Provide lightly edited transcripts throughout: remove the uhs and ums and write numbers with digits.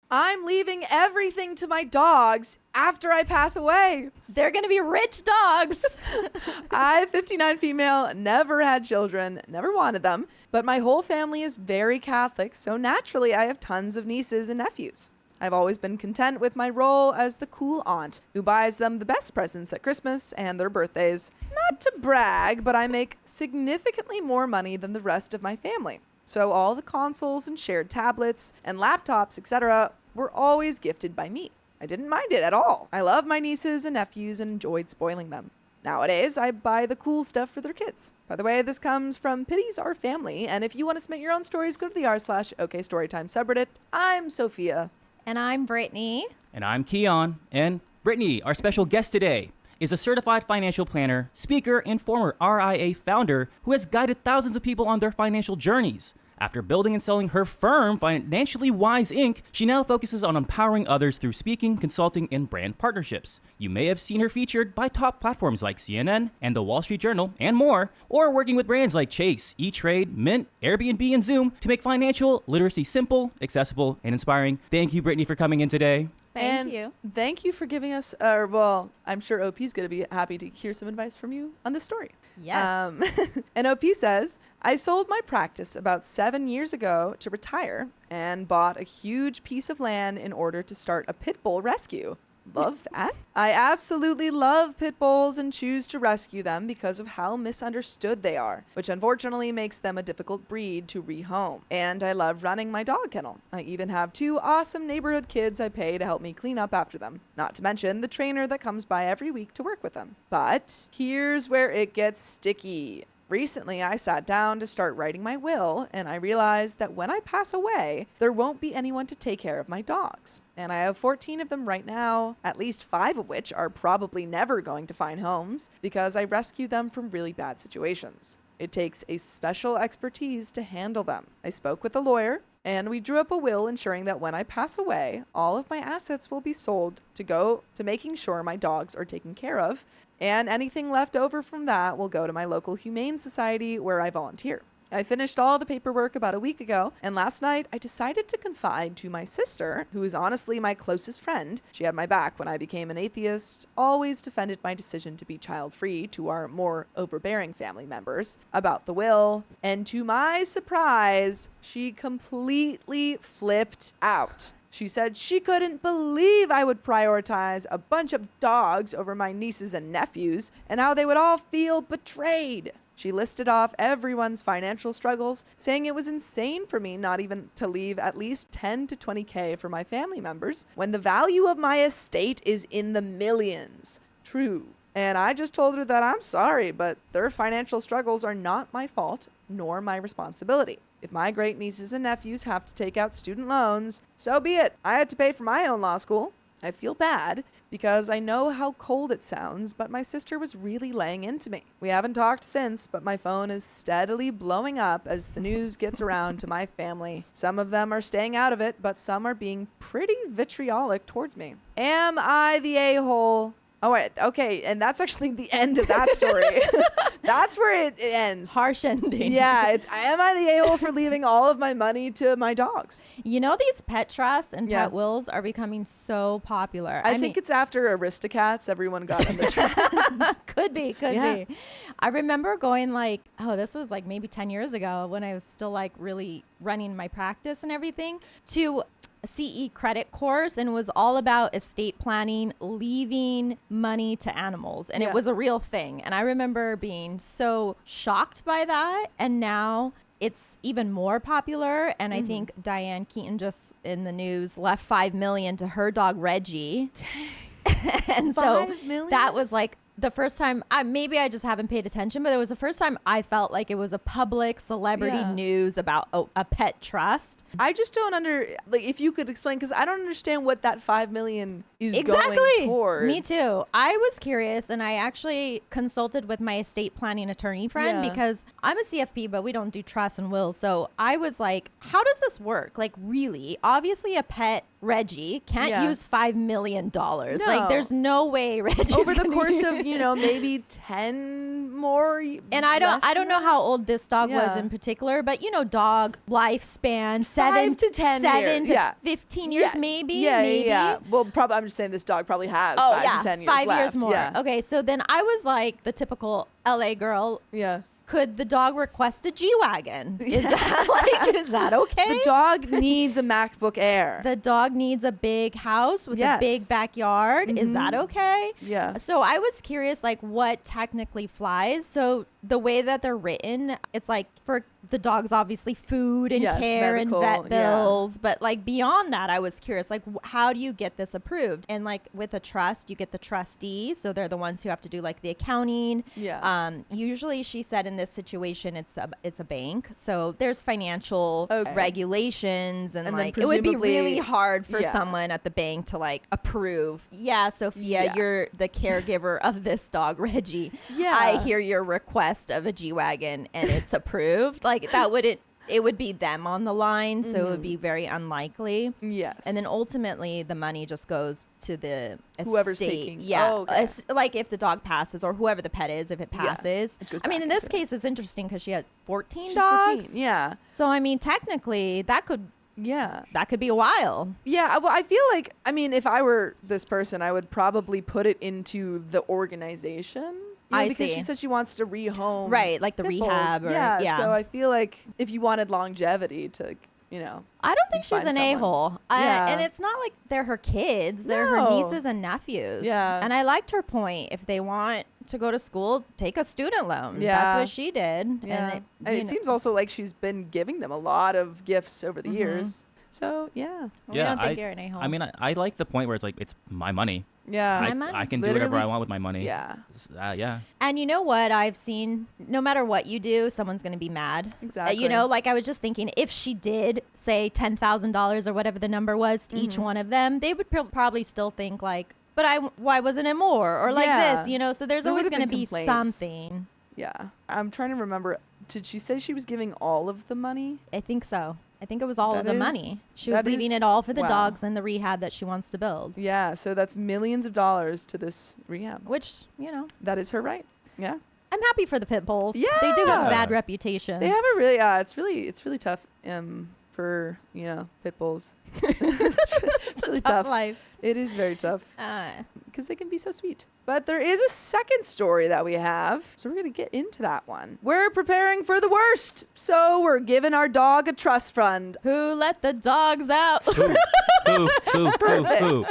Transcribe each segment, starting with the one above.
I'm leaving everything to my dogs after I pass away. They're going to be rich dogs. I, 59 female, never had children, never wanted them, but my whole family is very Catholic, so naturally I have tons of nieces and nephews. I've always been content with my role as the cool aunt who buys them the best presents at Christmas and their birthdays. Not to brag, but I make significantly more money than the rest of my family. So all the consoles and shared tablets and laptops, etc., were always gifted by me. I didn't mind it at all. I love my nieces and nephews and enjoyed spoiling them. Nowadays, I buy the cool stuff for their kids. By the way, this comes from Pities Our Family, and if you want to submit your own stories, go to the r/OKstorytime subreddit. I'm Sophia. And I'm Brittany. And I'm Keon. And Brittany, our special guest today, is a certified financial planner, speaker, and former RIA founder who has guided thousands of people on their financial journeys. After building and selling her firm, Financially Wise Inc., she now focuses on empowering others through speaking, consulting, and brand partnerships. You may have seen her featured by top platforms like CNN and the Wall Street Journal and more, or working with brands like Chase, E-Trade, Mint, Airbnb, and Zoom to make financial literacy simple, accessible, and inspiring. Thank you, Brittany, for coming in today. Thank you. Thank you for giving us, I'm sure OP's going to be happy to hear some advice from you on this story. Yes. And OP says, I sold my practice about 7 years ago to retire and bought a huge piece of land in order to start a pit bull rescue. Love that. I absolutely love pit bulls and choose to rescue them because of how misunderstood they are, which unfortunately makes them a difficult breed to rehome. And I love running my dog kennel. I even have 2 awesome neighborhood kids I pay to help me clean up after them. Not to mention the trainer that comes by every week to work with them. But here's where it gets sticky. Recently, I sat down to start writing my will, and I realized that when I pass away, there won't be anyone to take care of my dogs. And I have 14 of them right now, at least 5 of which are probably never going to find homes because I rescued them from really bad situations. It takes a special expertise to handle them. I spoke with a lawyer, and we drew up a will ensuring that when I pass away, all of my assets will be sold to go to making sure my dogs are taken care of, and anything left over from that will go to my local humane society where I volunteer. I finished all the paperwork about a week ago, and last night I decided to confide to my sister, who is honestly my closest friend. She had my back when I became an atheist, always defended my decision to be child-free to our more overbearing family members, about the will, and to my surprise, she completely flipped out. She said she couldn't believe I would prioritize a bunch of dogs over my nieces and nephews, and how they would all feel betrayed. She listed off everyone's financial struggles, saying it was insane for me not even to leave at least 10 to 20K for my family members when the value of my estate is in the millions. True. And I just told her that I'm sorry, but their financial struggles are not my fault nor my responsibility. If my great nieces and nephews have to take out student loans, so be it. I had to pay for my own law school. I feel bad because I know how cold it sounds, but my sister was really laying into me. We haven't talked since, but my phone is steadily blowing up as the news gets around to my family. Some of them are staying out of it, but some are being pretty vitriolic towards me. Am I the a-hole? Oh, wait, okay, and that's actually the end of that story. That's where it ends. Harsh ending. Yeah, am I the a-hole for leaving all of my money to my dogs? You know, these pet trusts and pet wills are becoming so popular. I think it's after Aristocats, everyone got on the trend. Could be. I remember going this was like maybe 10 years ago when I was still like really running my practice and everything, to CE credit course, and it was all about estate planning, leaving money to animals, and it was a real thing. And I remember being so shocked by that, and now it's even more popular. And I think Diane Keaton just in the news left $5 million to her dog Reggie. And so that was like the first time, maybe I just haven't paid attention, but it was the first time I felt like it was a public celebrity news about a pet trust. I just don't if you could explain, because I don't understand what that $5 million is going towards. Me too. I was curious, and I actually consulted with my estate planning attorney friend because I'm a CFP, but we don't do trusts and wills. So I was like, how does this work? Like, really? Obviously, a pet Reggie can't Yeah. use $5 million. No. Like, there's no way Reggie's Over the gonna course use- of, maybe 10 more. And I don't know how old this dog was Yeah. in particular, but dog lifespan 5 to 10 7 years. to Yeah. 15 years, Yeah. maybe. Yeah, maybe. yeah. Well, probably. I'm just saying this dog probably has Oh 5 yeah, to 10 years 5 left. years more. Yeah. Okay, so then I was like the typical LA girl. Yeah. Could the dog request a G-Wagon? Is that okay? The dog needs a MacBook Air. The dog needs a big house with Yes. a big backyard. Is that okay? Yeah. So I was curious, like, what technically flies. So the way that they're written, it's like for the dog's obviously food and Yes, care medical, and vet yeah. bills. But like beyond that, I was curious, like, how do you get this approved? And like with a trust, you get the trustee. So they're the ones who have to do like the accounting. Yeah. Usually she said in this situation, it's a bank. So there's financial Okay. regulations and And then like, it would be presumably- really hard for Yeah. someone at the bank to like approve. Yeah, Sophia, Yeah. you're the caregiver of this dog, Reggie. Yeah. I hear your request of a G-Wagon and it's approved. Like that wouldn't, it would be them on the line. So it would be very unlikely. Yes. And then ultimately the money just goes to the Whoever's estate. taking- Yeah. Oh, okay. Like if the dog passes or whoever the pet is, if it Yeah. passes. It goes I mean, back in this into it. case, it's interesting because she had 14 She's dogs. 14. Yeah. So, I mean, technically that could Yeah. be a while. Yeah, well, I feel like, if I were this person, I would probably put it into the organization. I because see. she said she wants to rehome. Right, like the pit bulls. rehab or- yeah. So I feel like if you wanted longevity to, I don't think she's find an someone. a-hole. Yeah. And it's not like they're her kids. They're her No. nieces and nephews. Yeah. And I liked her point. If they want to go to school, take a student loan. Yeah. That's what she did. yeah. And It seems also like she's been giving them a lot of gifts over the years. So, yeah. we don't think you're an a-hole. I mean, I like the point where it's like, it's my money. Yeah. My I, money. I can do whatever I Literally- want with my money. Yeah. Yeah. And you know what I've seen? No matter what you do, someone's going to be mad. Exactly. Like I was just thinking, if she did say $10,000 or whatever the number was to each one of them, they would probably still think like, but why wasn't it more? Or like Yeah. this, so there's There always would've going to been be complaints. something. Yeah. I'm trying to remember. Did she say she was giving all of the money? I think so. I think it was all of That the is- money. She was that leaving is- it all for the wow. dogs and the rehab that she wants to build, Yeah. So that's millions of dollars to this rehab. which, That is her right. Yeah. I'm happy for the pit bulls. They do have a Yeah. bad reputation. They have a really, it's really tough for, pit bulls. it's really tough. life. It is very tough Uh, because they can be so sweet. But there is a second story that we have. So we're going to get into that one. We're preparing for the worst. So we're giving our dog a trust fund. who let the dogs out? Who?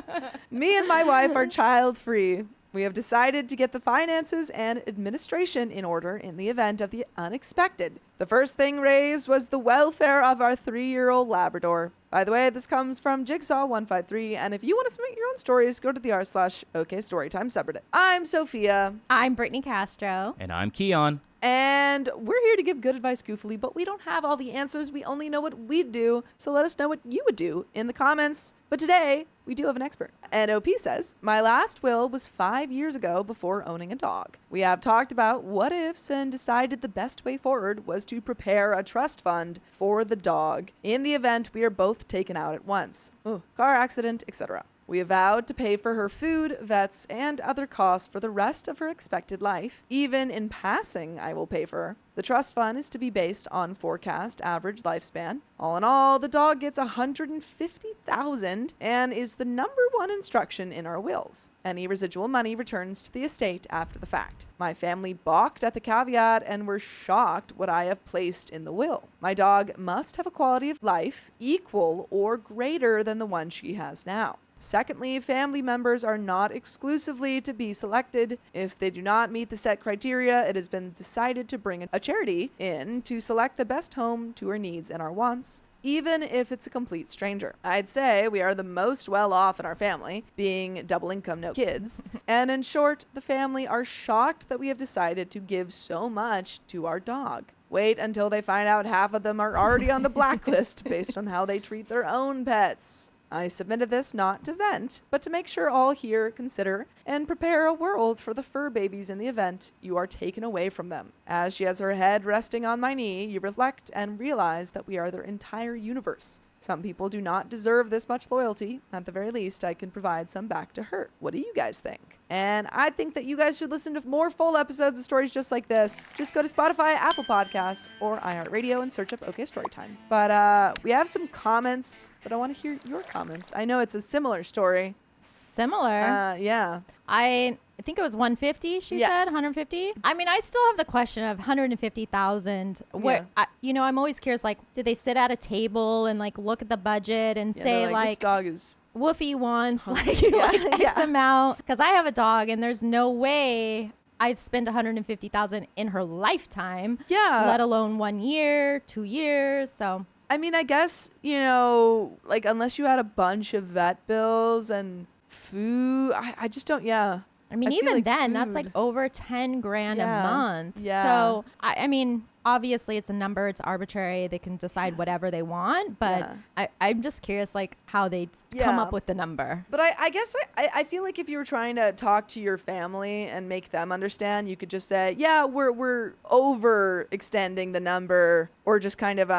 Me and my wife are child free. We have decided to get the finances and administration in order in the event of the unexpected. The first thing raised was the welfare of our 3-year-old Labrador. By the way, this comes from Jigsaw153, and if you want to submit your own stories, go to the r/OKstorytime subreddit. I'm Sophia, I'm Brittney Castro. And I'm Keon. and we're here to give good advice goofily, but we don't have all the answers. We only know what we'd do, so let us know what you would do in the comments. But today, we do have an expert. And OP says, my last will was 5 years ago before owning a dog. We have talked about what ifs and decided the best way forward was to prepare a trust fund for the dog in the event we are both taken out at once. Car accident, etc. We have vowed to pay for her food, vets, and other costs for the rest of her expected life. Even in passing, I will pay for her. The trust fund is to be based on forecast average lifespan. All in all, the dog gets $150,000 and is the number one instruction in our wills. Any residual money returns to the estate after the fact. My family balked at the caveat and were shocked what I have placed in the will. My dog must have a quality of life equal or greater than the one she has now. Secondly, family members are not exclusively to be selected. If they do not meet the set criteria, it has been decided to bring a charity in to select the best home to our needs and our wants, even if it's a complete stranger. I'd say we are the most well off in our family, being double income, no kids. And in short, the family are shocked that we have decided to give so much to our dog. Wait until they find out half of them are already on the blacklist based on how they treat their own pets. I submitted this not to vent, but to make sure all here consider and prepare a world for the fur babies in the event you are taken away from them. As she has her head resting on my knee, you reflect and realize that we are their entire universe. Some people do not deserve this much loyalty. At the very least, I can provide some back to her. What do you guys think? And I think that you guys should listen to more full episodes of stories just like this. Just go to Spotify, Apple Podcasts, or iHeartRadio and search up OK Storytime. But we have some comments, but I want to hear your comments. I know it's a similar story. Similar. Yeah. I think it was 150. She Yes. said 150. I mean, I still have the question of 150,000. Where I'm always curious. Like, did they sit at a table and like look at the budget and say like, this dog is Woofy wants like Yeah. X amount? Because I have a dog, and there's no way I've spent 150,000 in her lifetime. Yeah. Let alone 1 year, 2 years. So. I mean, I guess, like unless you had a bunch of vet bills and food, I just don't, I mean, feel even like then, that's like food. over 10 grand a month. Yeah. So, I mean, obviously it's a number, it's arbitrary. They can decide whatever they want, but I'm just curious, like, how they come up with the number. But I guess I feel like if you were trying to talk to your family and make them understand, you could just say, yeah, we're overextending the number, or just kind of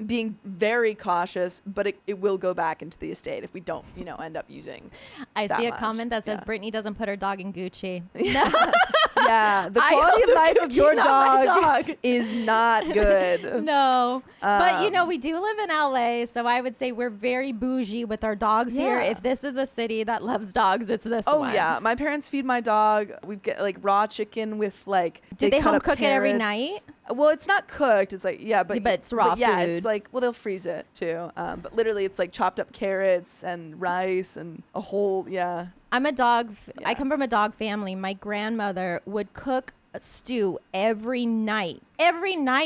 being very cautious, but it will go back into the estate if we don't, end up using I that see a much. comment that says Yeah. Brittney doesn't put her dog in Gucci. Yeah, the I quality hope of life the of your Gucci, not my dog dog. is not good. No. But, we do live in LA, so I would say we're very bougie with our dogs here. Yeah. If this is a city that loves dogs, it's this Oh one. yeah, my parents feed my dog. We get like raw chicken with like. Do they cut home up cook it every carrots. night? Well, it's not cooked. It's like but it's raw Yeah, food. it's like they'll freeze it too. But literally, it's like chopped up carrots and rice and a whole I'm a dog. Yeah. I come from a dog family. My grandmother would cook a stew every night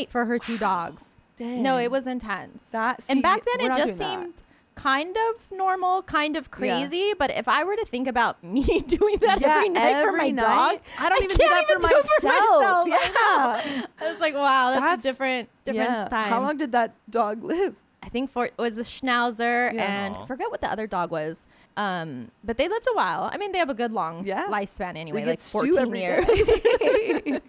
for her two dogs. Dang. No, it was intense. That- and see, back then we're it not just doing that. seemed kind of normal, kind of crazy. But if I were to think about me doing that every night for my dog, I don't even do can't that for even do it myself. Yeah. I was like, wow, that's a different yeah. time. How long did that dog live? I think it was a Schnauzer, Yeah. and Aw. I forget what the other dog was. But they lived a while. I mean, they have a good long lifespan anyway, They like get stew 14 every years. day.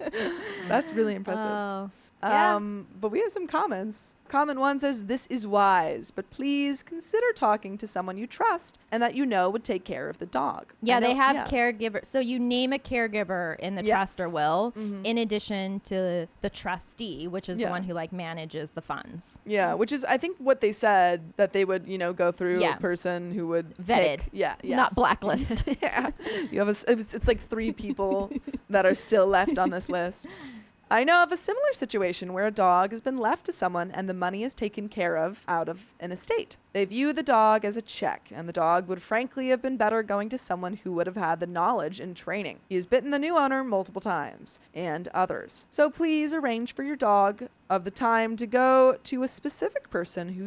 That's really impressive. Oh. Yeah. But we have some comments. Comment 1 says, "This is wise, but please consider talking to someone you trust and that would take care of the dog." Yeah, I know- they have caregivers. So you name a caregiver in the trust or will, in addition to the trustee, which is the one who manages the funds. Yeah, which is I think what they said, that they would go through a person who would Vetted. pick, yes. Not blacklist. Yeah, you have it's like 3 people that are still left on this list. I know of a similar situation where a dog has been left to someone and the money is taken care of out of an estate. They view the dog as a check, and the dog would frankly have been better going to someone who would have had the knowledge and training. He has bitten the new owner multiple times, and others. So please arrange for your dog of the time to go to a specific person who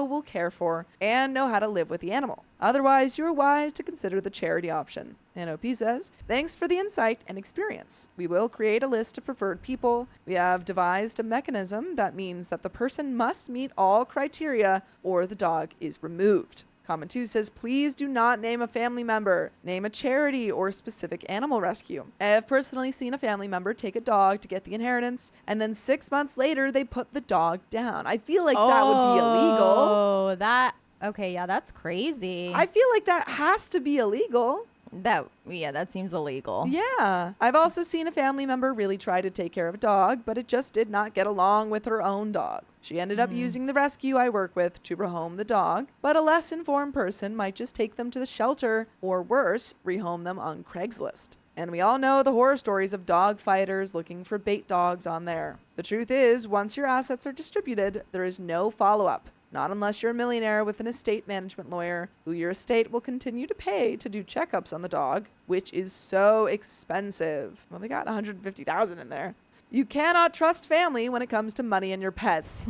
will care for and know how to live with the animal. Otherwise, you're wise to consider the charity option. And OP says, "Thanks for the insight and experience. We will create a list of preferred people. We have devised a mechanism that means that the person must meet all criteria or the dog is removed." Comment 2 says, "Please do not name a family member. Name a charity or specific animal rescue. I have personally seen a family member take a dog to get the inheritance, and then 6 months later, they put the dog down. I feel like that would be illegal. Oh, okay, yeah, that's crazy. I feel like that has to be illegal. that seems illegal. Yeah. I've also seen a family member really try to take care of a dog, but it just did not get along with her own dog. She ended up using the rescue I work with to rehome the dog, but a less informed person might just take them to the shelter, or worse, rehome them on Craigslist. And we all know the horror stories of dog fighters looking for bait dogs on there. The truth is, once your assets are distributed, there is no follow-up. Not unless you're a millionaire with an estate management lawyer who your estate will continue to pay to do checkups on the dog, which is so expensive. Well, they got $150,000 in there. You cannot trust family when it comes to money and your pets.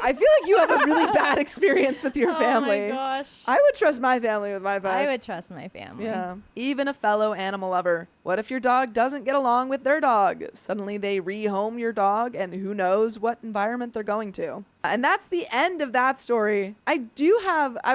I feel like you have a really bad experience with your family. Oh my gosh. I would trust my family with my pets. I would trust my family. Yeah. Even a fellow animal lover. What if your dog doesn't get along with their dog? Suddenly they rehome your dog, and who knows what environment they're going to. And that's the end of that story. I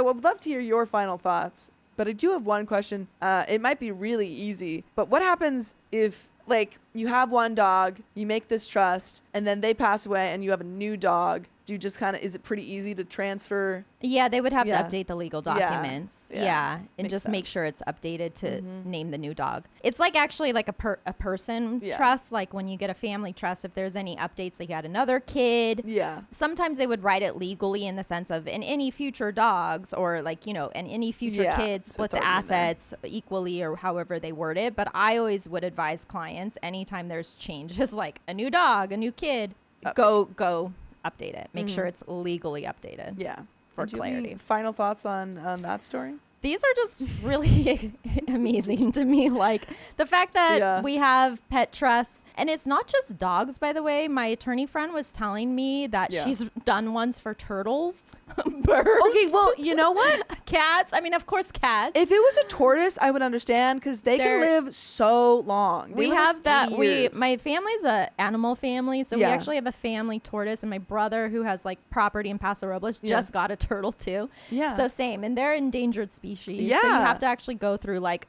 would love to hear your final thoughts, but I do have one question. It might be really easy, but what happens if, like, you have one dog, you make this trust, and then they pass away and you have a new dog, Do you just kind of, is it pretty easy to transfer? Yeah, they would have Yeah. to update the legal Yeah. documents. Yeah. Yeah. And Makes just make sense. sure it's updated to name the new dog. It's like actually like a person Yeah. trust. Like when you get a family trust, if there's any updates, like you had another kid. Yeah. Sometimes they would write it legally in the sense of in any future dogs or like, in any future Yeah. kids, So split throw the it in there. assets equally or however they word it. But I always would advise clients anytime there's changes, like a new dog, a new kid, go update it. Make sure it's legally updated. Yeah. For Do you have any clarity. final thoughts on that story? These are just really amazing to me. Like the fact that we have pet trusts, and it's not just dogs, by the way. My attorney friend was telling me that she's done ones for turtles, birds. Okay, well, you know what? Cats. I mean, of course, cats. If it was a tortoise, I would understand because they can live so long. We have that. My family's a animal family, so we Yeah. actually have a family tortoise, and my brother, who has like property in Paso Robles, just got a turtle too. Yeah. So same, and they're endangered species. Yeah. So you have to actually go through like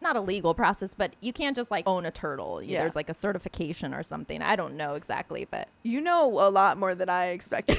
not a legal process, but you can't just like own a turtle. Yeah. There's like a certification or something. I don't know exactly, but You know a lot more than I expected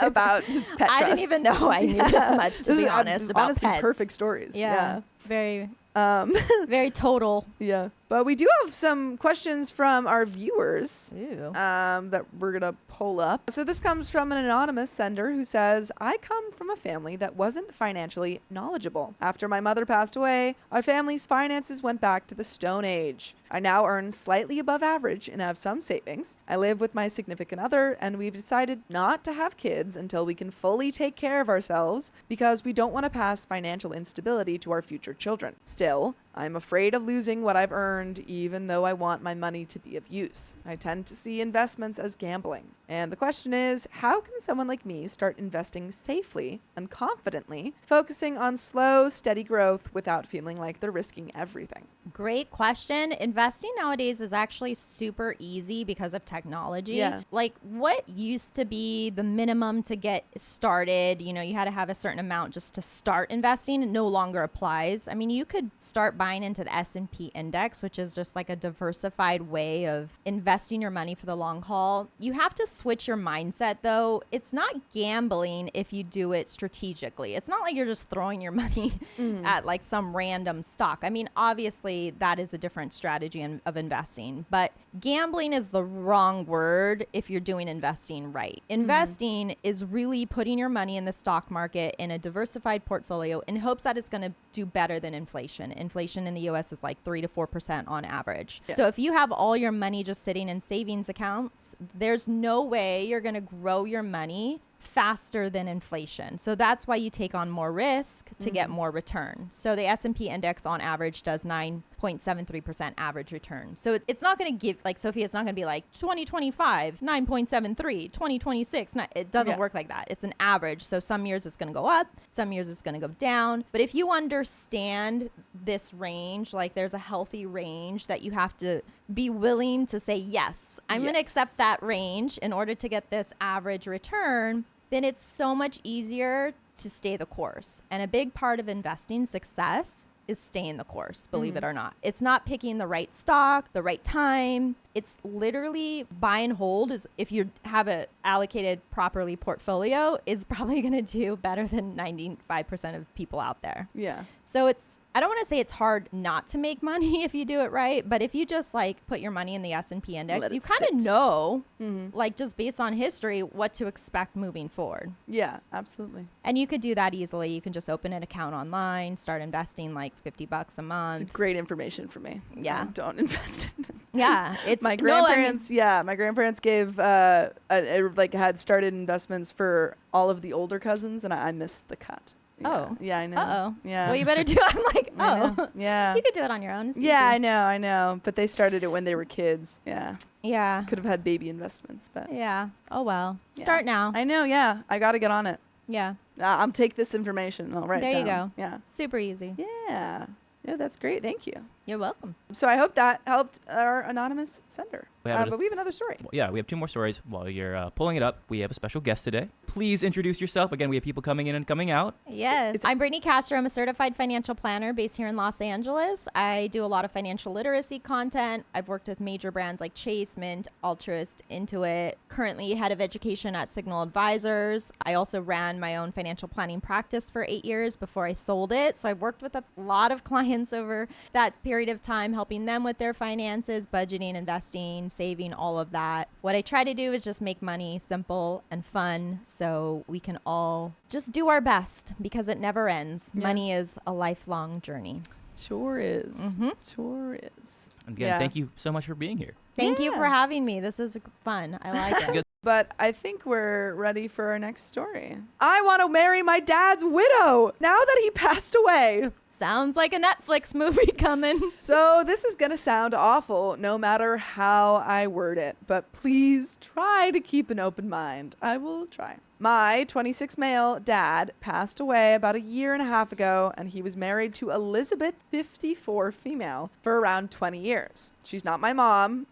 about pet I didn't trusts. even know I knew this much, to This be is honest, about honestly pets. perfect stories. Yeah. Very, Um, very total. yeah. But we do have some questions from our viewers Ooh. that we're going to pull up. So this comes from an anonymous sender who says, I come from a family that wasn't financially knowledgeable. After my mother passed away, our family's finances went back to the Stone Age. I now earn slightly above average and have some savings. I live with my significant other, and we've decided not to have kids until we can fully take care of ourselves because we don't want to pass financial instability to our future children. Still, I'm afraid of losing what I've earned, even though I want my money to be of use. I tend to see investments as gambling. And the question is, how can someone like me start investing safely and confidently, focusing on slow, steady growth without feeling like they're risking everything? Great question. Investing nowadays is actually super easy because of technology. Yeah. Like what used to be the minimum to get started, you had to have a certain amount just to start investing, no longer applies. I mean, you could start buying into the S&P index, which is just like a diversified way of investing your money for the long haul. You have to switch your mindset though. It's not gambling if you do it strategically. It's not like you're just throwing your money at like some random stock. I mean, obviously that is a different strategy of investing, but gambling is the wrong word if you're doing investing right. Investing is really putting your money in the stock market in a diversified portfolio in hopes that it's going to do better than inflation. Inflation in the US is like 3 to 4% on average. Yeah. So if you have all your money just sitting in savings accounts, there's no way you're going to grow your money faster than inflation. So that's why you take on more risk to get more return. So the S&P index on average does 9.73% average return. So it's not going to give, like Sophia, it's not going to be like 2025, 9.73, 2026. It doesn't work like that. It's an average. So some years it's going to go up, some years it's going to go down. But if you understand this range, like there's a healthy range that you have to be willing to say, yes, I'm going to accept that range in order to get this average return, then it's so much easier to stay the course. And a big part of investing success is staying the course, believe it or not. It's not picking the right stock, the right time. It's literally buy and hold. Is if you have a allocated properly portfolio, is probably going to do better than 95% of people out there. Yeah. So I don't want to say it's hard not to make money if you do it right, but if you just like put your money in the S&P index, you kind of know, like just based on history, what to expect moving forward. Yeah, absolutely. And you could do that easily. You can just open an account online, start investing like $50 a month. It's great information for me. Yeah. Don't invest in them. Yeah, it's My grandparents. My grandparents gave had started investments for all of the older cousins, and I missed the cut. Yeah. Oh. Yeah, I know. Uh-oh. Yeah. Well, you better do it. I'm like, I know. oh. Yeah. You could do it on your own. It's Yeah, easy. I know. But they started it when they were kids. Yeah. Yeah. Could have had baby investments, but Yeah. Oh, well. Yeah. Start now. I know. Yeah. I got to get on it. Yeah. I'll take this information and I'll write it There you down. go. Yeah. Super easy. Yeah. No, that's great. Thank you. You're welcome. So I hope that helped our anonymous sender. But we have another story. Yeah, we have 2 more stories. While you're pulling it up, we have a special guest today. Please introduce yourself. Again, we have people coming in and coming out. Yes. I'm Brittney Castro. I'm a certified financial planner based here in Los Angeles. I do a lot of financial literacy content. I've worked with major brands like Chase, Mint, Altruist, Intuit. Currently head of education at Signal Advisors. I also ran my own financial planning practice for 8 years before I sold it. So I've worked with a lot of clients over that period of time, helping them with their finances, budgeting, investing, saving, all of that. What I try to do is just make money simple and fun so we can all just do our best because it never ends. Yeah. Money is a lifelong journey. Sure is. Mm-hmm. Sure is. Again, thank you so much for being here. Thank you for having me. This is fun. I like it. Good. But I think we're ready for our next story. I want to marry my dad's widow now that he passed away. Sounds like a Netflix movie coming. So this is going to sound awful no matter how I word it, but please try to keep an open mind. I will try. My 26 male dad passed away about 1.5 years ago, and he was married to Elizabeth, 54 female, for around 20 years. She's not my mom.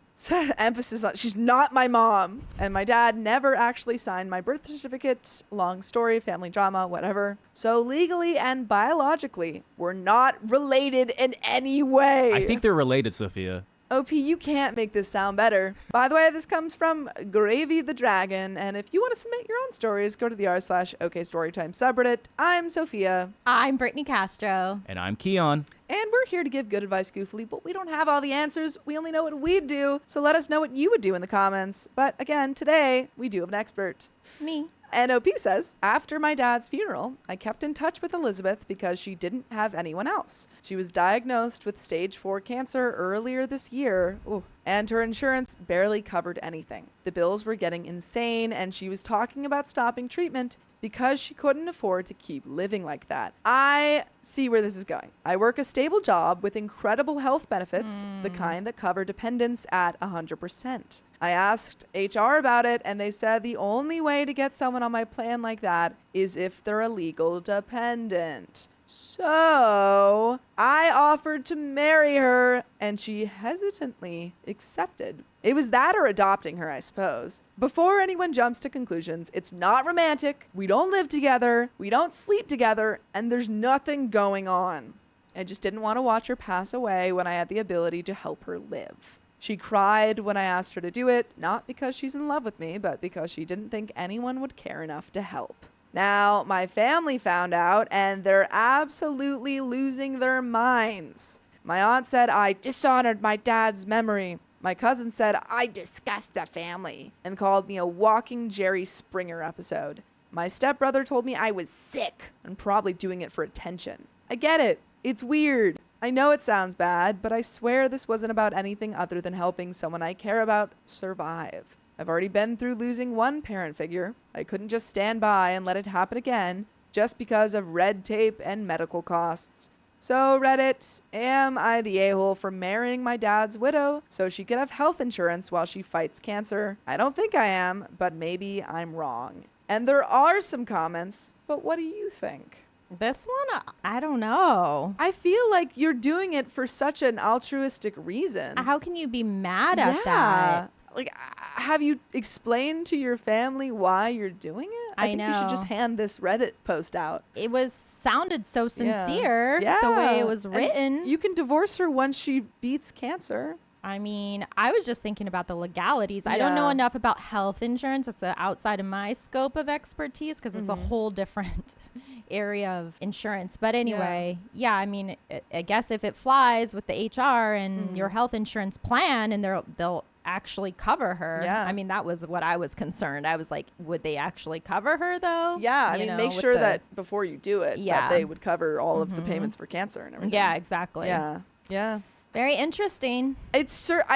Emphasis on she's not my mom. And my dad never actually signed my birth certificate. Long story, family drama, whatever. So legally and biologically, we're not related in any way. I think they're related, Sophia. OP, you can't make this sound better. By the way, this comes from Gravy the Dragon, and if you want to submit your own stories, go to the r/OKstorytime subreddit. I'm Sophia. I'm Brittney Castro. And I'm Keon. And we're here to give good advice goofily, but we don't have all the answers. We only know what we'd do, so let us know what you would do in the comments. But again, today, we do have an expert. Me. And OP says, after my dad's funeral, I kept in touch with Elizabeth because she didn't have anyone else. She was diagnosed with stage 4 cancer earlier this year, and her insurance barely covered anything. The bills were getting insane, and she was talking about stopping treatment because she couldn't afford to keep living like that. I see where this is going. I work a stable job with incredible health benefits, the kind that cover dependents at 100%. I asked HR about it, and they said the only way to get someone on my plan like that is if they're a legal dependent. So I offered to marry her, and she hesitantly accepted. It was that or adopting her, I suppose. Before anyone jumps to conclusions, it's not romantic. We don't live together. We don't sleep together. And there's nothing going on. I just didn't want to watch her pass away when I had the ability to help her live. She cried when I asked her to do it, not because she's in love with me, but because she didn't think anyone would care enough to help. Now, my family found out, and they're absolutely losing their minds. My aunt said I dishonored my dad's memory. My cousin said I disgust the family and called me a walking Jerry Springer episode. My stepbrother told me I was sick and probably doing it for attention. I get it. It's weird. I know it sounds bad, but I swear this wasn't about anything other than helping someone I care about survive. I've already been through losing one parent figure. I couldn't just stand by and let it happen again just because of red tape and medical costs. So Reddit, am I the a-hole for marrying my dad's widow so she could have health insurance while she fights cancer? I don't think I am, but maybe I'm wrong. And there are some comments, but what do you think? This one, I don't know. I feel like you're doing it for such an altruistic reason. How can you be mad at that? Like, have you explained to your family why you're doing it? I think you should just hand this Reddit post out. It sounded so sincere, the way it was written. And you can divorce her once she beats cancer. I mean, I was just thinking about the legalities. I don't know enough about health insurance. It's outside of my scope of expertise because it's a whole different area of insurance. But anyway, I mean, I guess if it flies with the HR and your health insurance plan and they'll actually cover her. Yeah. I mean, that was what I was concerned. I was like, would they actually cover her though? Yeah. I mean, make sure that before you do it, that they would cover all of the payments for cancer and everything. Yeah, exactly. Yeah. Yeah. Very interesting. I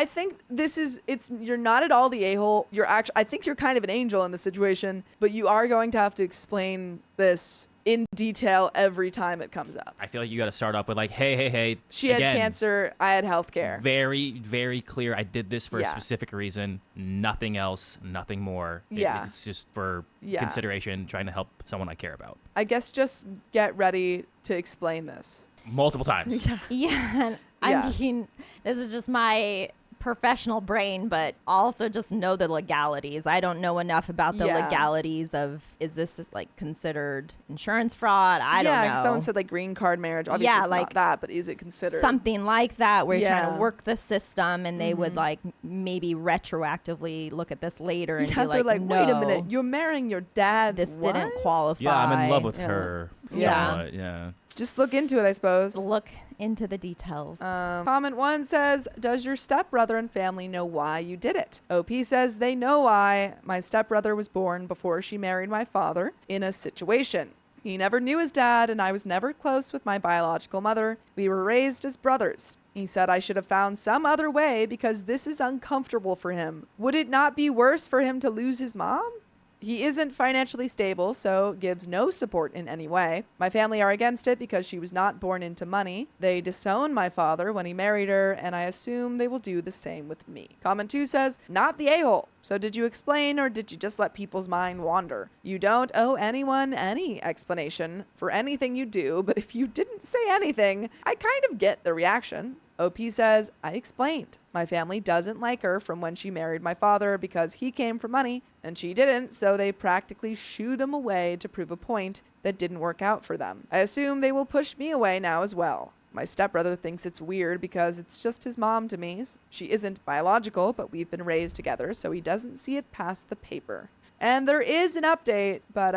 think you're not at all the a-hole. I think you're kind of an angel in this situation, but you are going to have to explain this in detail every time it comes up. I feel like you got to start off with like, hey. She had cancer. I had health care. Very, very clear. I did this for a specific reason. Nothing else. Nothing more. It's just for consideration, trying to help someone I care about. I guess just get ready to explain this. multiple times. Yeah. I mean, this is just my professional brain, but also just know the legalities. I don't know enough about the legalities of, is this like considered insurance fraud? I don't know. Yeah, someone said like green card marriage. Obviously it's not that, but is it considered? Something like that where you're trying to work the system and they would like maybe retroactively look at this later and be like, no, wait a minute, you're marrying your dad's this wife? didn't qualify. Yeah, I'm in love with her. Yeah. Somewhat, yeah. Just look into it, I suppose. Look into the details. Comment 1 says, does your stepbrother and family know why you did it? OP says they know why. My stepbrother was born before she married my father in a situation. He never knew his dad, and I was never close with my biological mother. We were raised as brothers. He said I should have found some other way because this is uncomfortable for him. Would it not be worse for him to lose his mom? He isn't financially stable, so gives no support in any way. My family are against it because she was not born into money. They disowned my father when he married her, and I assume they will do the same with me. Comment 2 says, not the a-hole. So did you explain, or did you just let people's mind wander? You don't owe anyone any explanation for anything you do, but if you didn't say anything, I kind of get the reaction. OP says, I explained. My family doesn't like her from when she married my father because he came from money and she didn't, so they practically shooed him away to prove a point that didn't work out for them. I assume they will push me away now as well. My stepbrother thinks it's weird because it's just his mom to me. She isn't biological, but we've been raised together, so he doesn't see it past the paper. And there is an update, but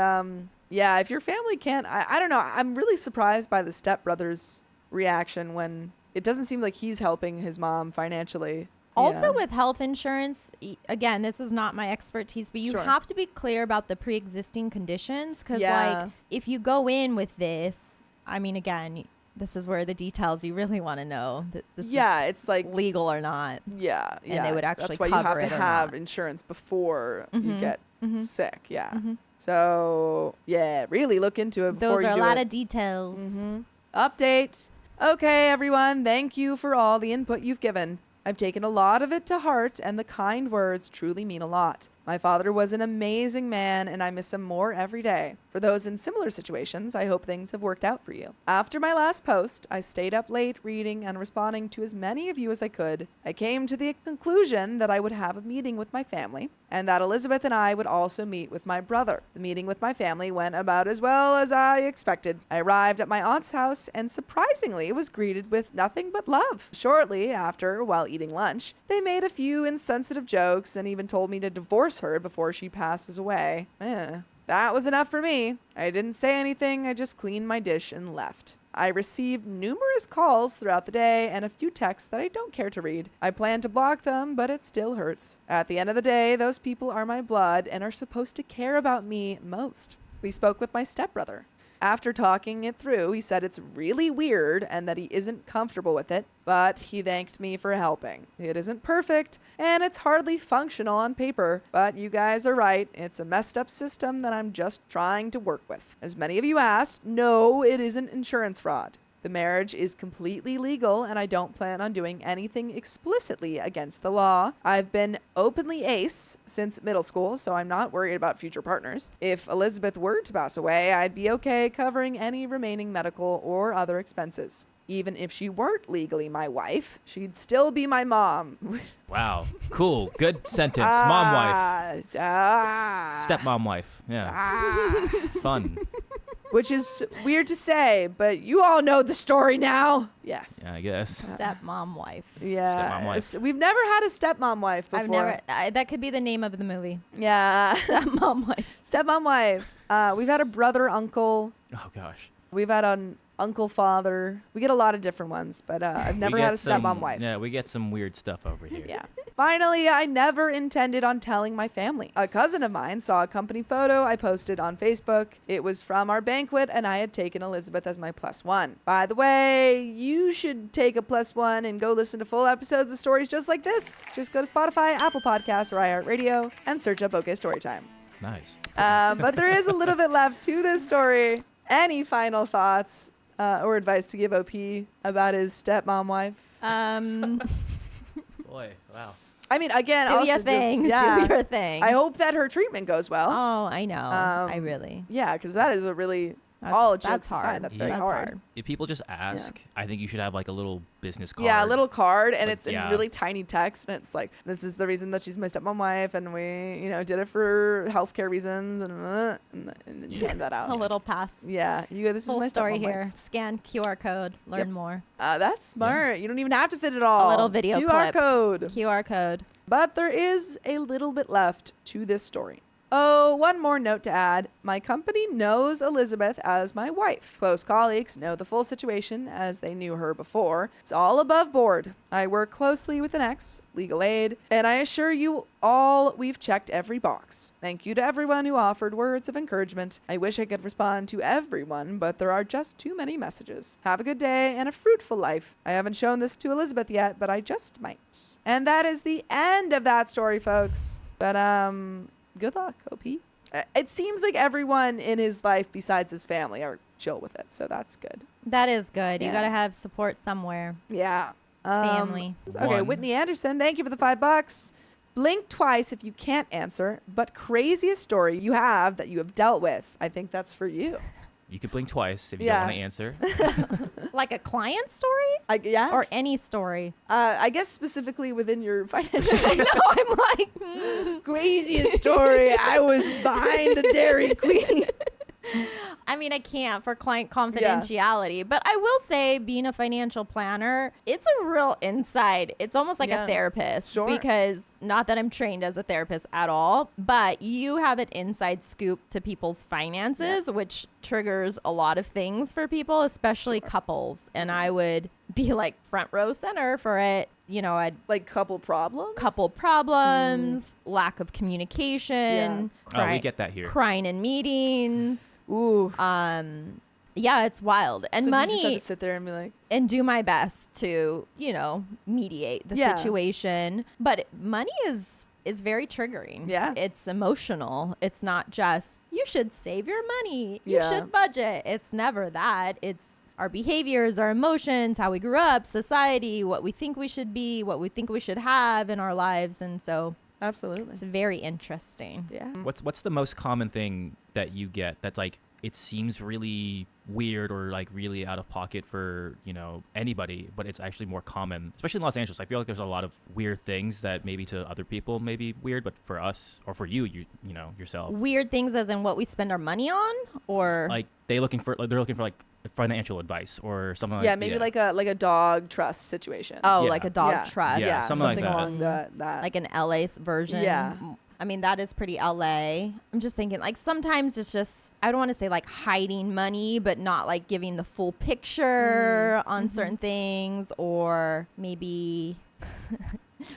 yeah, if your family can't, I don't know. I'm really surprised by the stepbrother's reaction when it doesn't seem like he's helping his mom financially. Also with health insurance, again, this is not my expertise, but you have to be clear about the pre-existing conditions because like if you go in with this, I mean, again, this is where the details you really want to know. That this is it's like legal or not. Yeah. And they would actually That's why you have to have not. Insurance before you get sick. Yeah. So yeah, really look into it before Those you are do a lot it. of details. Update. Okay, everyone. Thank you for all the input you've given. I've taken a lot of it to heart, and the kind words truly mean a lot. My father was an amazing man, and I miss him more every day. For those in similar situations, I hope things have worked out for you. After my last post, I stayed up late reading and responding to as many of you as I could. I came to the conclusion that I would have a meeting with my family, and that Elizabeth and I would also meet with my brother. The meeting with my family went about as well as I expected. I arrived at my aunt's house and surprisingly was greeted with nothing but love. Shortly after, while eating lunch, they made a few insensitive jokes and even told me to divorce her before she passes away. That was enough for me. I didn't say anything, I just cleaned my dish and left. I received numerous calls throughout the day and a few texts that I don't care to read. I plan to block them, but it still hurts. At the end of the day, those people are my blood and are supposed to care about me most. We spoke with my stepbrother. After talking it through, he said it's really weird and that he isn't comfortable with it, but he thanked me for helping. It isn't perfect, and it's hardly functional on paper, but you guys are right. It's a messed up system that I'm just trying to work with. As many of you asked, no, it isn't insurance fraud. The marriage is completely legal, and I don't plan on doing anything explicitly against the law. I've been openly ace since middle school, so I'm not worried about future partners. If Elizabeth were to pass away, I'd be okay covering any remaining medical or other expenses. Even if she weren't legally my wife, she'd still be my mom. Wow. Cool. Good sentence. Mom wife. Stepmom Stepmom wife. Yeah. Fun. Which is weird to say, but you all know the story now. Yes. Yeah, I guess. Stepmom wife. Yeah. Stepmom wife. We've never had a stepmom wife before. I've never. That could be the name of the movie. Yeah. Stepmom wife. Stepmom wife. We've had a brother, uncle. Oh, gosh. We've had an uncle, father. We get a lot of different ones, but I've never had a stepmom wife. Yeah, we get some weird stuff over here. Yeah. Finally, I never intended on telling my family. A cousin of mine saw a company photo I posted on Facebook. It was from our banquet, and I had taken Elizabeth as my +1. By the way, you should take a +1 and go listen to full episodes of stories just like this. Just go to Spotify, Apple Podcasts, or iHeartRadio and search up OK Storytime. Nice. But there is a little bit left to this story. Any final thoughts or advice to give OP about his stepmom wife? Boy, wow. I mean, again, Do also your thing. Just, Do your thing. I hope that her treatment goes well. Oh, I know. I really. Yeah, because that is a really all That's jokes aside, hard. that's very That's hard. If people just ask, I think you should have like a little business card. Yeah, a little card, and Like, it's in yeah. really tiny text, and it's like, this is the reason that she's my stepmom wife, and we, did it for healthcare reasons, and then you hand that out. A little pass. Yeah, you go, this is Full my story stepmom here. wife. Scan QR code. Learn Yep. more. That's smart. You don't even have to fit it all. little video QR clip. code. QR code. But there is a little bit left to this story. Oh, one more note to add. My company knows Elizabeth as my wife. Close colleagues know the full situation as they knew her before. It's all above board. I work closely with an ex, legal aid, and I assure you all we've checked every box. Thank you to everyone who offered words of encouragement. I wish I could respond to everyone, but there are just too many messages. Have a good day and a fruitful life. I haven't shown this to Elizabeth yet, but I just might. And that is the end of that story, folks. But, good luck, OP. It seems like everyone in his life besides his family are chill with it, so that's good. That is good. You Yeah. got to have support somewhere. Yeah. Family. Okay, One. Whitney Anderson, thank you for the $5. Blink twice if you can't answer, but craziest story you have that you have dealt with. I think that's for you. You can blink twice if you Yeah. don't want to answer. Like a client story Yeah. or any story? I guess specifically within your financial. I know. I'm like, Craziest story. I was behind a Dairy Queen. I mean, I can't for client confidentiality, but I will say being a financial planner, it's a real insight. It's almost like Yeah. a therapist Sure. because not that I'm trained as a therapist at all, but you have an inside scoop to people's finances, which triggers a lot of things for people, especially couples. And I would be like front row center for it. I'd Like couple problems? couple problems, lack of communication, Oh, we get that here. crying in meetings. Ooh. Yeah, it's wild. And So you just have money to sit there and be like, and do my best to, mediate the Yeah. situation. But money is very triggering. Yeah. It's emotional. It's not just you should save your money. You Yeah. should budget. It's never that. It's our behaviors, our emotions, how we grew up, society, what we think we should be, what we think we should have in our lives. And so absolutely. it's very interesting. Yeah. What's the most common thing that you get that's like it seems really weird or like really out of pocket for anybody, but it's actually more common, especially in Los Angeles? I feel like there's a lot of weird things that maybe to other people may be weird, but for us or for you yourself, Weird things as in what we spend our money on, or like they're looking for like financial advice or something like Yeah, maybe like a dog trust situation. oh, Yeah. like a dog Yeah. trust. Yeah, something like that. along that. Like an LA version. Yeah. I mean, that is pretty LA. I'm just thinking, like, sometimes it's just, I don't want to say like hiding money, but not like giving the full picture on certain things, or maybe,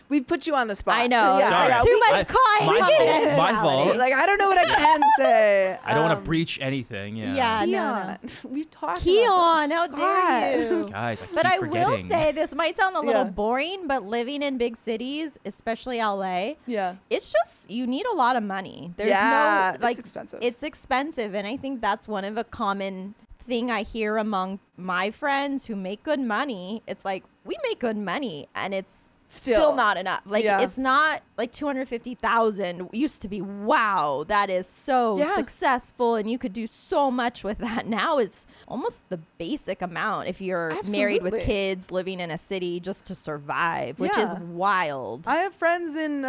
We've put you on the spot. I know, Yeah. Sorry. Yeah, too we- much client my confidentiality. fault. Like, I don't know what I can say. I don't want to breach anything. Yeah, no. We talked Keon, about how this. dare God. you? Guys, I But keep I forgetting. will say, this might sound a little Yeah. boring, but living in big cities, especially LA, Yeah. it's just, you need a lot of money. There's Yeah, no, like, it's expensive. It's expensive. And I think that's one of a common thing I hear among my friends who make good money. It's like, we make good money and it's still not enough. Like, Yeah. it's not like 250,000 used to be. Wow, that is so Yeah. successful. And you could do so much with that. Now it's almost the basic amount if you're married with Absolutely. kids living in a city just to survive, which is Yeah. wild. I have friends in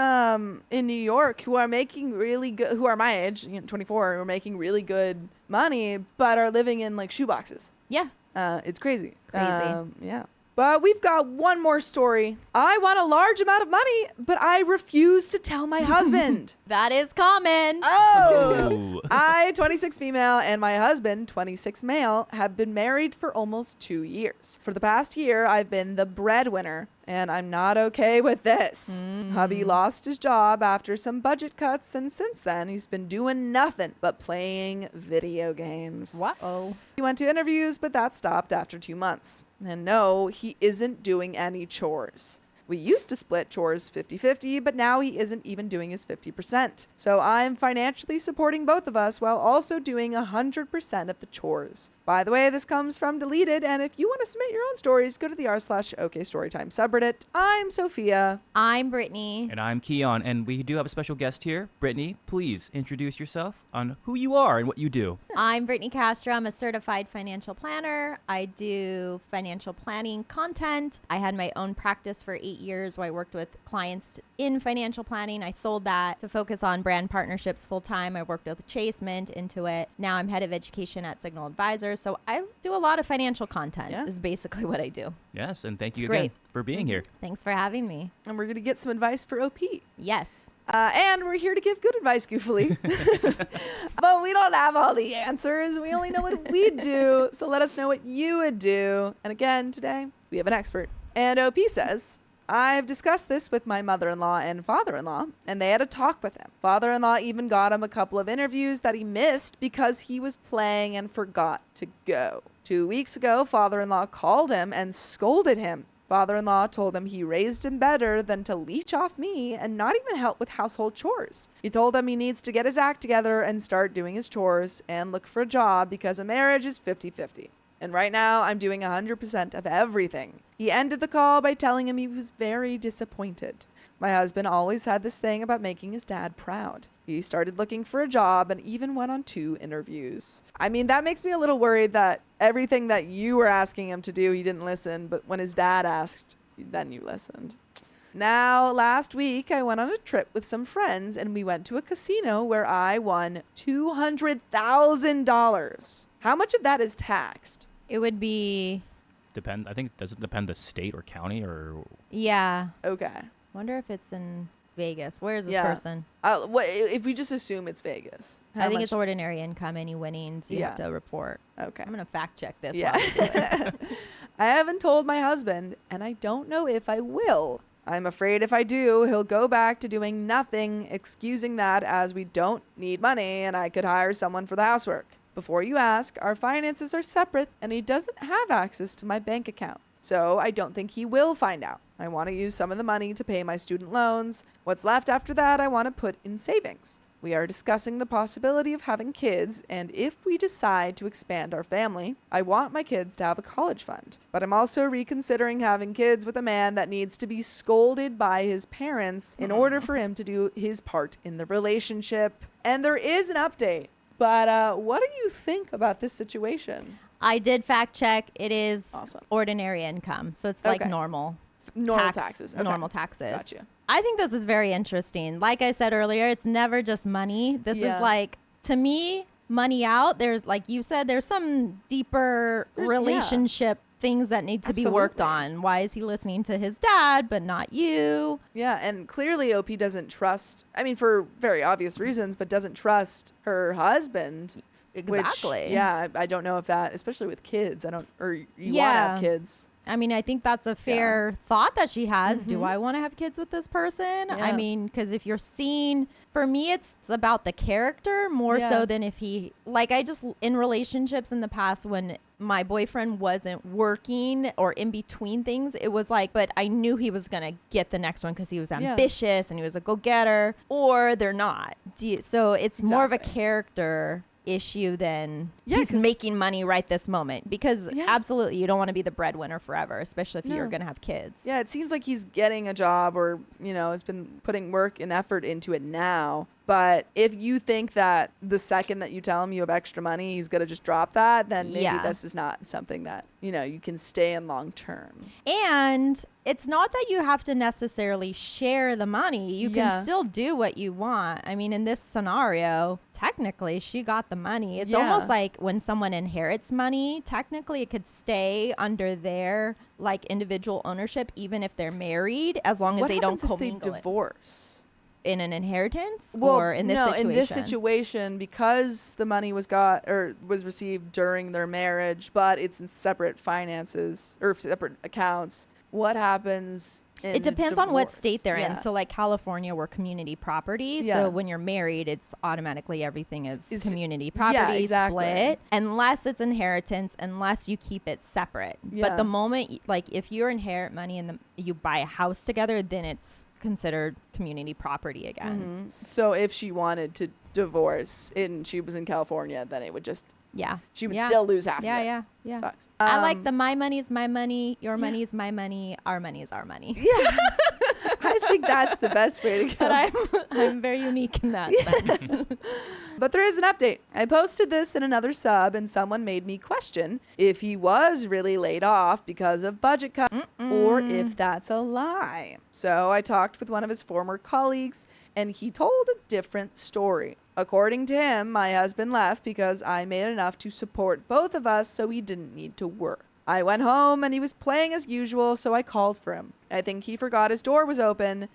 New York who are making really good, who are my age, 24, who are making really good money, but are living in like shoeboxes. Yeah. It's crazy. Crazy. Yeah. But we've got one more story. I want a large amount of money, but I refuse to tell my husband. That is common. Oh. Ooh. I, 26 female, and my husband, 26 male, have been married for almost 2 years. For the past year, I've been the breadwinner, and I'm not okay with this. Hubby lost his job after some budget cuts, and since then, he's been doing nothing but playing video games. What-oh. He went to interviews, but that stopped after 2 months. And no, he isn't doing any chores. We used to split chores 50-50, but now he isn't even doing his 50%. So I'm financially supporting both of us while also doing 100% of the chores. By the way, this comes from Deleted, and if you want to submit your own stories, go to the r/OKstorytime subreddit. I'm Sophia. I'm Brittany. And I'm Keon, and we do have a special guest here. Brittany, please introduce yourself on who you are and what you do. I'm Brittney Castro. I'm a certified financial planner. I do financial planning content. I had my own practice for 8 years where I worked with clients in financial planning. I sold that to focus on brand partnerships full time. I worked with Chase, Mint, Intuit. Now I'm head of education at Signal Advisors. So I do a lot of financial content is basically what I do. Yes, and thank you It's again great. for being here. Thanks for having me. And we're going to get some advice for OP. Yes. And we're here to give good advice, goofily. But we don't have all the answers. We only know what we do. So let us know what you would do. And again, today, we have an expert. And OP says, I've discussed this with my mother-in-law and father-in-law, and they had a talk with him. Father-in-law even got him a couple of interviews that he missed because he was playing and forgot to go. 2 weeks ago, father-in-law called him and scolded him. Father-in-law told him he raised him better than to leech off me and not even help with household chores. He told him he needs to get his act together and start doing his chores and look for a job because a marriage is 50-50. And right now, I'm doing 100% of everything. He ended the call by telling him he was very disappointed. My husband always had this thing about making his dad proud. He started looking for a job and even went on 2 interviews. I mean, that makes me a little worried that everything that you were asking him to do, he didn't listen. But when his dad asked, then you listened. Now, last week, I went on a trip with some friends and we went to a casino where I won $200,000. How much of that is taxed? It would be, I think, does it depend the state or county or? yeah. Okay. Wonder if it's in Vegas. Where is this Yeah. person? What if we just assume it's Vegas? I think it's ordinary income. Any winnings you have Yeah. to report. Okay. I'm going to fact check this. Yeah. while we do it. I haven't told my husband, and I don't know if I will. I'm afraid if I do, he'll go back to doing nothing, excusing that as we don't need money and I could hire someone for the housework. Before you ask, our finances are separate and he doesn't have access to my bank account. So I don't think he will find out. I want to use some of the money to pay my student loans. What's left after that, I want to put in savings. We are discussing the possibility of having kids, and if we decide to expand our family, I want my kids to have a college fund. But I'm also reconsidering having kids with a man that needs to be scolded by his parents in order for him to do his part in the relationship. And there is an update. But what do you think about this situation? I did fact check. It is Awesome. ordinary income. So it's like Okay. normal. Normal taxes. Okay. Normal taxes. Gotcha. I think this is very interesting. Like I said earlier, it's never just money. This Yeah. is like, to me, money out. There's, like you said, there's some deeper relationship things that need to be worked on. Why is he listening to his dad, but not you? Yeah, and clearly OP doesn't trust, I mean, for very obvious reasons, but doesn't trust her husband. Exactly. Which, yeah, I don't know if that, especially with kids, or you want to Yeah. have kids. I mean, I think that's a fair thought that she has. Do I want to have kids with this person? Yeah. I mean, because if you're seeing, for me, it's about the character more so than if he, like, in relationships in the past when my boyfriend wasn't working or in between things, it was like, but I knew he was going to get the next one because he was ambitious and he was a go-getter, or they're not. So it's more of a character issue than he's making money right this moment, because absolutely you don't want to be the breadwinner forever, especially if you're going to have kids. Yeah, it seems like he's getting a job or, has been putting work and effort into it now. But if you think that the second that you tell him you have extra money, he's going to just drop that, then maybe this is not something that, you can stay in long term. And it's not that you have to necessarily share the money. You can still do what you want. I mean, in this scenario, technically she got the money. It's almost like when someone inherits money, technically it could stay under their like individual ownership, even if they're married, as long as they don't commingle if they divorce? In an inheritance, or in this situation? In this situation, because the money was received during their marriage, but it's in separate finances or separate accounts. What happens It depends on what state they're in. Yeah. So like California, we're community property. Yeah. So when you're married, it's automatically everything is community property exactly. split, unless it's inheritance, unless you keep it separate. Yeah. But the moment, like if you inherit money and you buy a house together, then it's considered community property again. So if she wanted to divorce and she was in California, then it would just, Yeah. she would still lose half of it. Yeah. Sucks. I like the my money is my money, your money is my money, our money is our money. Yeah. I think that's the best way to go. But I'm very unique in that sense. But there is an update. I posted this in another sub and someone made me question if he was really laid off because of budget cut or if that's a lie. So I talked with one of his former colleagues and he told a different story. According to him, my husband left because I made enough to support both of us so he didn't need to work. I went home and he was playing as usual, so I called for him. I think he forgot his door was open.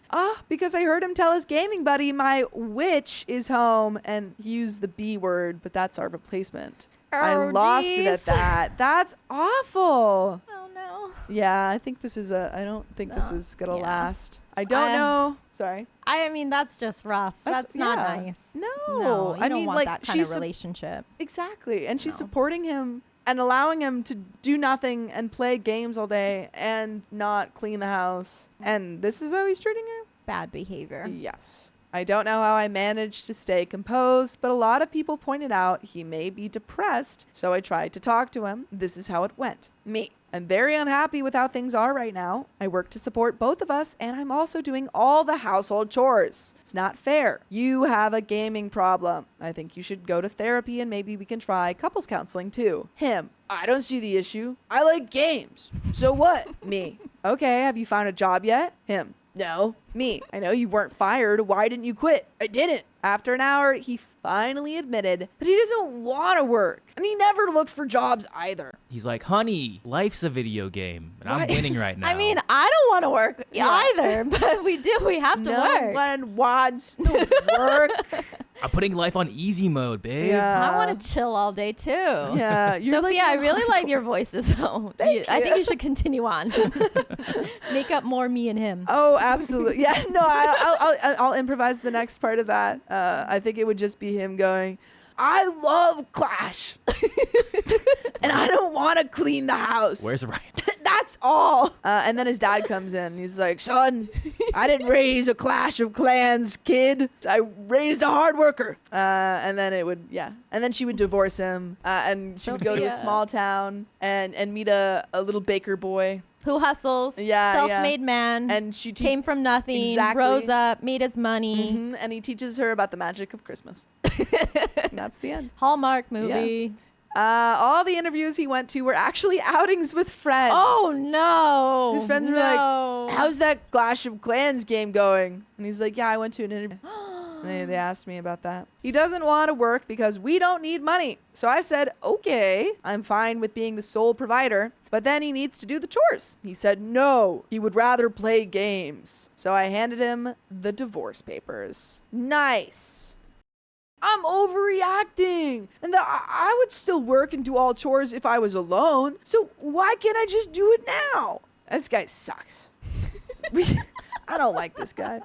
Because I heard him tell his gaming buddy my witch is home, and he used the B word, but that's our replacement. I lost it at that. That's awful. Oh no. Yeah, I think this is I don't think this is gonna last. I don't know. Sorry. I mean, that's just rough. That's not nice. No. You don't want that kind of relationship. Exactly. And she's supporting him and allowing him to do nothing and play games all day and not clean the house. And this is how he's treating her? Bad behavior. Yes. I don't know how I managed to stay composed, but a lot of people pointed out he may be depressed, so I tried to talk to him. This is how it went. Me. I'm very unhappy with how things are right now. I work to support both of us, and I'm also doing all the household chores. It's not fair. You have a gaming problem. I think you should go to therapy, and maybe we can try couples counseling too. Him. I don't see the issue. I like games. So what? Me. Okay, have you found a job yet? Him. No. Me. I know you weren't fired. Why didn't you quit? I didn't. After an hour, he finally admitted that he doesn't want to work. And he never looked for jobs either. He's like, honey, life's a video game, and I'm winning right now. I mean, I don't want to work either, but we have to work. No one wants to work. I'm putting life on easy mode, babe. I want to chill all day too. Yeah. You're Sophia, I really like your voices though. I think you should continue on. Make up more me and him. Oh, absolutely. Yeah, no, I'll improvise the next part of that. I think it would just be him going, I love Clash. And I don't want to clean the house. Where's Ryan? That's all. And then his dad comes in. He's like, son, I didn't raise a Clash of Clans kid. I raised a hard worker. And then and then she would divorce him. And she would go to a small town and meet a little baker boy. Who hustles, self-made man, and she came from nothing, rose up, made his money. And he teaches her about the magic of Christmas. And that's the end. Hallmark movie. All the interviews he went to were actually outings with friends. Oh no! His friends were like, "How's that Clash of Clans game going?" And he's like, "Yeah, I went to an interview." They asked me about that. He doesn't want to work because we don't need money. So I said, okay, I'm fine with being the sole provider, but then he needs to do the chores. He said no, he would rather play games. So I handed him the divorce papers. Nice. I'm overreacting. And I would still work and do all chores if I was alone. So why can't I just do it now? This guy sucks. I don't like this guy.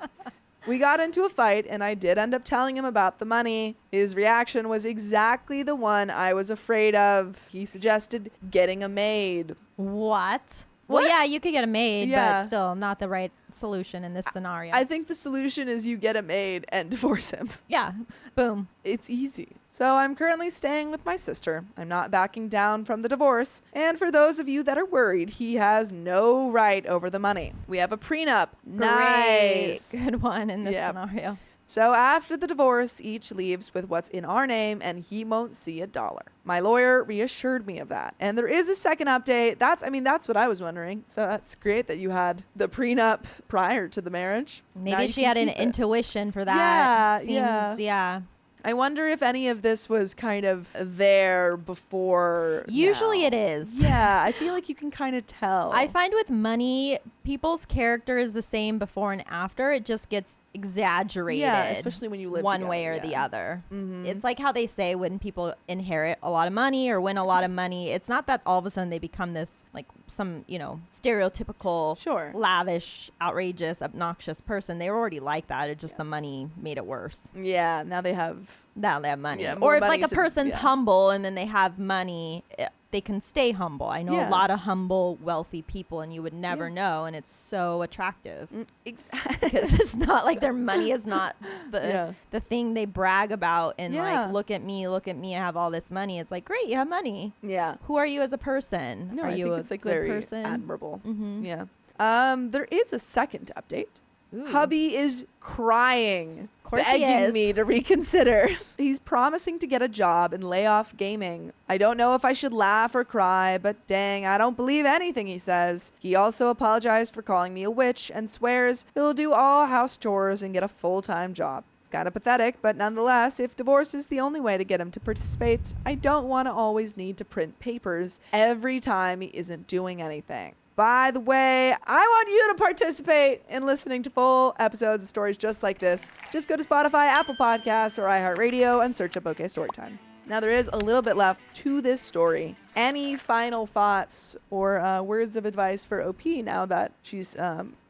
We got into a fight, and I did end up telling him about the money. His reaction was exactly the one I was afraid of. He suggested getting a maid. What? Well, yeah, you could get a maid, Yeah. but still not the right solution in this scenario. I think the solution is you get a maid and divorce him. Yeah, boom. It's easy. So I'm currently staying with my sister. I'm not backing down from the divorce. And for those of you that are worried, he has no right over the money. We have a prenup. Nice. Great. Good one in this scenario. So after the divorce, each leaves with what's in our name and he won't see $1. My lawyer reassured me of that. And there is a second update. That's what I was wondering. So that's great that you had the prenup prior to the marriage. Maybe she had an intuition for that. Yeah. I wonder if any of this was kind of there before. Usually it is. Yeah, I feel like you can kind of tell. I find with money, people's character is the same before and after. It just gets exaggerated. Yeah, especially when you live one together, way or yeah. the other. Mhm. It's like how they say when people inherit a lot of money or win a lot of money, it's not that all of a sudden they become this like some, stereotypical, Sure. lavish, outrageous, obnoxious person. They were already like that. It just the money made it worse. Yeah, now they have Now they have money. Yeah, more or if money like a to- person's yeah. humble and then they have money, they can stay humble. I know Yeah. a lot of humble, wealthy people, and you would never Yeah. know, and it's so attractive exactly. because it's not like their money is not Yeah. the thing they brag about and Yeah. like look at me, I have all this money. It's like, great, you have money. Yeah. Who are you as a person? No, are I you think a it's like good very person? admirable. Mhm. Yeah. There is a second update. Ooh. Hubby is crying, Course he begging is. me to reconsider. He's promising to get a job and lay off gaming. I don't know if I should laugh or cry, but dang, I don't believe anything he says. He also apologized for calling me a witch and swears he'll do all house chores and get a full-time job. It's kind of pathetic, but nonetheless, if divorce is the only way to get him to participate, I don't want to always need to print papers every time he isn't doing anything. By the way, I want you to participate in listening to full episodes of stories just like this. Just go to Spotify, Apple Podcasts, or iHeartRadio and search up OK Storytime. Now, there is a little bit left to this story. Any final thoughts or words of advice for OP now that she's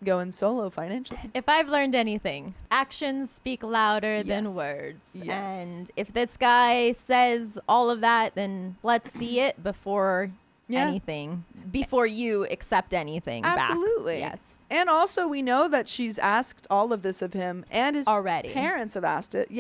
going solo financially? If I've learned anything, actions speak louder than Yes. words. Yes. And if this guy says all of that, then let's see it before anything, before you accept anything back. Absolutely. Yes. And also, we know that she's asked all of this of him, and his Already. parents have asked it,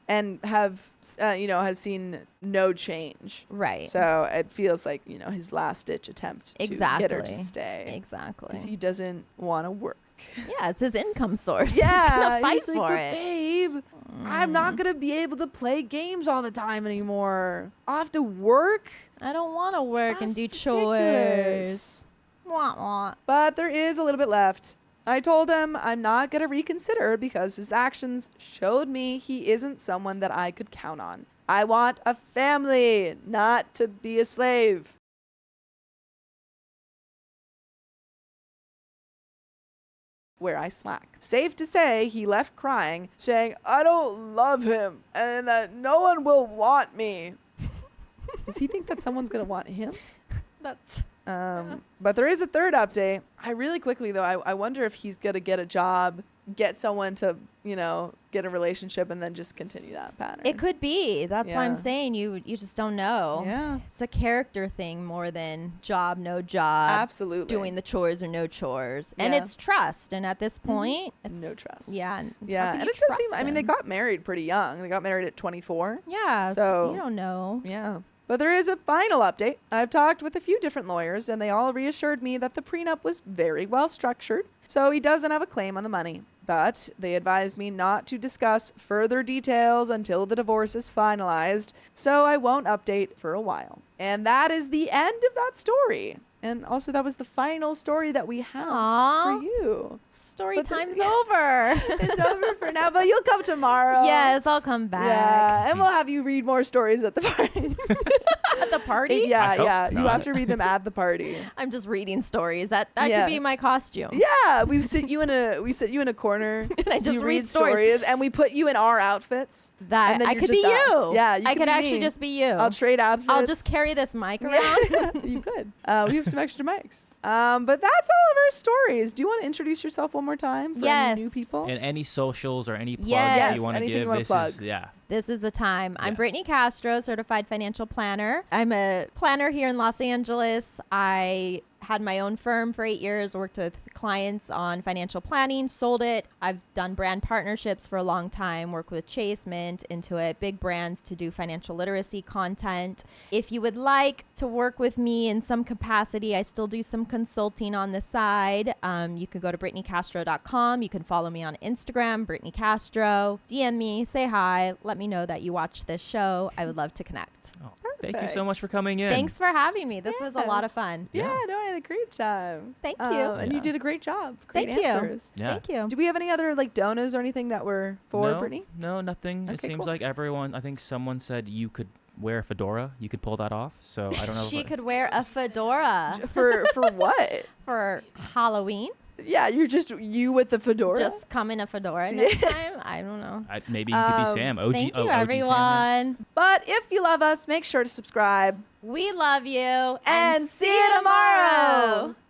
and have, has seen no change. Right. So it feels like, his last-ditch attempt to get her to stay. Exactly. Because he doesn't want to work. Yeah, it's his income source. Yeah, He's gonna fight he's like, for but it. babe, I'm not going to be able to play games all the time anymore. I'll have to work. I don't want to work and That's do ridiculous. chores. Wah, wah. But there is a little bit left. I told him I'm not going to reconsider because his actions showed me he isn't someone that I could count on. I want a family, not to be a slave. Where I slack. Safe to say, he left crying, saying, I don't love him and that no one will want me. Does he think that someone's going to want him? That's But there is a third update. I really quickly, though, I wonder if he's going to get a job, get someone to, get a relationship and then just continue that pattern. it. Could be. That's why I'm Yeah. saying you just don't know. Yeah, It's a character thing more than job, no job. absolutely. Doing the chores or no chores. And Yeah. it's trust. And at this point, it's No trust. Yeah. Yeah, how can and you it does seem, trust they him? got married pretty young. They got married at 24. Yeah. So So- you don't know. Yeah. But there is a final update. I've talked with a few different lawyers, and they all reassured me that the prenup was very well structured, so he doesn't have a claim on the money. But they advised me not to discuss further details until the divorce is finalized, so I won't update for a while. And that is the end of that story. And also, that was the final story that we have Aw. for you. Story But the- time's over. It's over for now, but you'll come tomorrow. Yes, I'll come back. Yeah, and we'll have you read more stories at the party. At the party? Yeah, I hope yeah. You not. have to read them at the party. I'm just reading stories. That Yeah. could be my costume. Yeah, we sit you in a corner. And I just you read stories. and we put you in our outfits. That And then I you're could be just us. you. Yeah, you I could could be actually me. just be you. I'll trade outfits. I'll just carry this mic around. Yeah, you could. We have some extra mics. But that's all of our stories. Do you want to introduce yourself one more time for any new Yes. people? And any socials or any plugs Yes. you want to Anything you give, wanna this plug. is, yeah. This is the time. I'm Yes. Brittney Castro, certified financial planner. I'm a planner here in Los Angeles. I had my own firm for 8 years, worked with clients on financial planning, sold it. I've done brand partnerships for a long time, worked with Chase, Mint, Intuit, big brands to do financial literacy content. If you would like to work with me in some capacity, I still do some consulting on the side. You can go to BrittneyCastro.com. You can follow me on Instagram, Brittney Castro. DM me, say hi, let me know that you watched this show. I would love to connect. Oh, thank you so Perfect. much for coming in. Thanks for having me. This was a lot of Yes. fun. Yeah, Yeah. no, I had a great time. Thank you. And you Yeah. did a great job. Great Thank you. answers. Yeah. Thank you. Do we have any other donos or anything that were for no, Brittney? No, nothing. It Okay, seems cool. like everyone, I think someone said you could wear a fedora. You could pull that off. So I don't know. She if could wear a fedora For what? for Halloween. Yeah, you're just you with the fedora. Just come in a fedora next time. I don't know. Maybe you could be Sam. OG. Thank you, OG Sam, yeah. everyone. But if you love us, make sure to subscribe. We love you. And see you tomorrow.